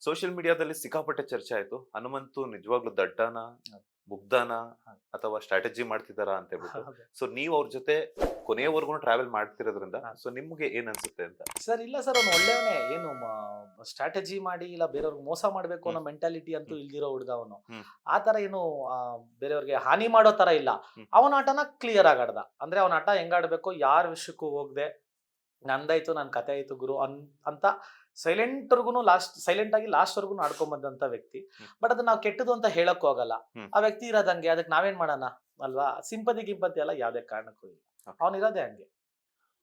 Social ಮೀಡಿಯಾದಲ್ಲಿ ಸಿಕ್ಕಾಪಟ್ಟೆ ಚರ್ಚೆ ಆಯ್ತು. ಹನುಮಂತು ನಿಜವಾಗ್ಲೂ ದಡ್ಡನ, ಮುಗ್ಧನ ಅಥವಾ ಸ್ಟ್ರಾಟಜಿ ಮಾಡ್ತಿದಾರಾ ಅಂತ ಹೇಳ್ಬಿಟ್ಟು. ಸೊ ನೀವ್ ಅವ್ರ ಜೊತೆ ಕೊನೆಯವರೆಗೂ ಟ್ರಾವೆಲ್ ಮಾಡ್ತಿರೋದ್ರಿಂದ ಸೊ ನಿಮ್ಗೆ ಏನ್ ಅನ್ಸುತ್ತೆ ಅಂತ? ಸರ್ ಇಲ್ಲ ಸರ್, ಅವ್ನು ಒಳ್ಳೆಯವನೇ. ಏನು ಸ್ಟ್ರಾಟಜಿ ಮಾಡಿ ಇಲ್ಲ ಬೇರೆಯವ್ರಿಗೆ ಮೋಸ ಮಾಡ್ಬೇಕು ಅನ್ನೋ ಮೆಂಟಾಲಿಟಿ ಅಂತೂ ಇಲ್ದಿರೋ ಹುಡುಗ ಅವನು. ಆ ತರ ಏನು ಬೇರೆಯವ್ರಿಗೆ ಹಾನಿ ಮಾಡೋ ತರ ಇಲ್ಲ. ಅವನ ಆಟನ ಕ್ಲಿಯರ್ ಆಗಿ ಆಡ್ದ. ಅಂದ್ರೆ ಅವನ ಆಟ ಹೆಂಗಾಡ್ಬೇಕು, ಯಾರ ವಿಷಯಕ್ಕೂ ಹೋಗದೆ ನಂದಾಯ್ತು ನನ್ ಕತೆ ಆಯ್ತು ಗುರು ಅಂತ ಸೈಲೆಂಟ್ ಆಗಿ ಲಾಸ್ಟ್ ವರ್ಗು ಆಡ್ಕೊಂಡ್ ಬಂದಂತ ವ್ಯಕ್ತಿ. ಬಟ್ ಅದನ್ನ ನಾವು ಕೆಟ್ಟದು ಅಂತ ಹೇಳಕ್ ಹೋಗಲ್ಲ. ಆ ವ್ಯಕ್ತಿ ಇರೋದಂಗೆ, ಅದಕ್ಕೆ ನಾವೇನ್ ಮಾಡೋಣ ಅಲ್ವಾ? ಸಿಂಪತಿ ಗಿಂಪತಿ ಎಲ್ಲ ಯಾವ್ದೇ ಕಾರಣಕ್ಕೂ ಇಲ್ಲ. ಅವನಿರೋದೇ ಹಂಗೆ.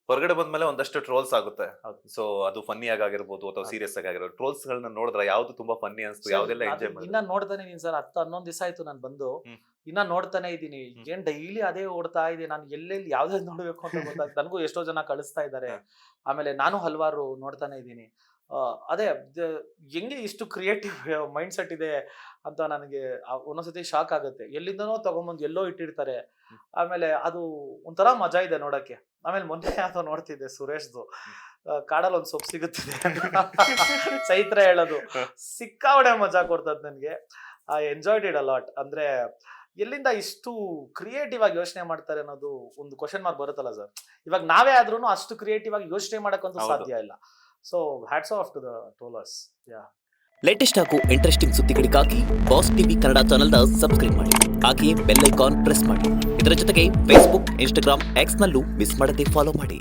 ಹೊರಗಡೆ ಬಂದ್ಮೇಲೆ ಒಂದಷ್ಟು ಟ್ರೋಲ್ಸ್ ಆಗುತ್ತೆ. ಸೊ ಅದು ಫನ್ನಿ ಆಗಿರ್ಬೋದು ಅಥವಾ ಸೀರಿಯಸ್ ಆಗಿರ್ಬೋದು. ಟ್ರೋಲ್ಸ್ ಗಳನ್ನ ನೋಡಿದ್ರೆ ಯಾವ್ದು ತುಂಬಾ ಫನ್ನಿ ಅನ್ಸ್ತು, ಯಾವ್ದೆಲ್ಲ ಎಂಜಾಯ್ ಮಾಡಿ? ಇನ್ನ ನೋಡ್ತಾನೆ ಇದೀನಿ ಸರ್, 10-11 ದಿವಸ ಆಯ್ತು ನಾನು ಬಂದು. ಇನ್ನ ನೋಡ್ತಾನೆ ಇದೀನಿ. ಏನ್ ಡೈಲಿ ಅದೇ ಓಡ್ತಾ ಇದೆ. ನಾನು ಎಲ್ಲೆಲ್ಲಿ ಯಾವ್ದಾದ್ರು ನೋಡ್ಬೇಕು ಅಂತ ಗೊತ್ತಾಗ್ತದೆ. ನನಗೂ ಎಷ್ಟೋ ಜನ ಕಳಿಸ್ತಾ ಇದ್ದಾರೆ. ಆಮೇಲೆ ನಾನು ಹಲವಾರು ನೋಡ್ತಾನೆ ಇದೀನಿ. ಅದೇ ಹೆಂಗೆ ಇಷ್ಟು ಕ್ರಿಯೇಟಿವ್ ಮೈಂಡ್ ಸೆಟ್ ಇದೆ ಅಂತ ನನಗೆ ಒಂದೊಂದ್ಸತಿ ಶಾಕ್ ಆಗುತ್ತೆ. ಎಲ್ಲಿಂದನೋ ತಗೊಂಬಂದು ಎಲ್ಲೋ ಇಟ್ಟಿರ್ತಾರೆ. ಆಮೇಲೆ ಅದು ಒಂಥರ ಮಜಾ ಇದೆ ನೋಡಕ್ಕೆ. ಆಮೇಲೆ ಮೊನ್ನೆ ಯಾವ್ದೋ ನೋಡ್ತಿದ್ದೆ, ಸುರೇಶ್ದು ಕಾಡಲ್ಲಿ ಒಂದ್ ಸೊಪ್ಪು ಸಿಗುತ್ತಿದೆ ಚೈತ್ರ ಹೇಳೋದು ಸಿಕ್ಕಾವಡೆ ಮಜಾ ಕೊಡ್ತದ ನನ್ಗೆ. I enjoyed it a lot. ಅಂದ್ರೆ ಎಲ್ಲಿಂದ ಇಷ್ಟು ಕ್ರಿಯೇಟಿವ್ ಆಗಿ ಯೋಚನೆ ಮಾಡ್ತಾರೆ ಅನ್ನೋದು ಒಂದು ಕ್ವಶನ್ ಮಾರ್ಕ್ ಬರುತ್ತಲ್ಲ ಸರ್. ಇವಾಗ ನಾವೇ ಆದ್ರೂ ಅಷ್ಟು ಕ್ರಿಯೇಟಿವ್ ಆಗಿ ಯೋಚನೆ ಮಾಡಕ್ಕಂತೂ ಸಾಧ್ಯ ಇಲ್ಲ. So hats off to the trollers. Latest ಹಾಗೂ ಇಂಟ್ರೆಸ್ಟಿಂಗ್ ಸುದ್ದಿಗಳಿಗಾಗಿ ಬಾಸ್ ಟಿವಿ ಕನ್ನಡ ಚಾನೆಲ್ನ ಸಬ್ಸ್ಕ್ರೈಬ್ ಮಾಡಿ. ಹಾಗೆಯೇ ಬೆಲ್ ಐಕಾನ್ ಪ್ರೆಸ್ ಮಾಡಿ. ಇದರ ಜೊತೆಗೆ ಫೇಸ್ಬುಕ್, ಇನ್ಸ್ಟಾಗ್ರಾಮ್, ಎಕ್ಸ್ ನಲ್ಲೂ ಮಿಸ್ ಮಾಡದೆ ಫಾಲೋ ಮಾಡಿ.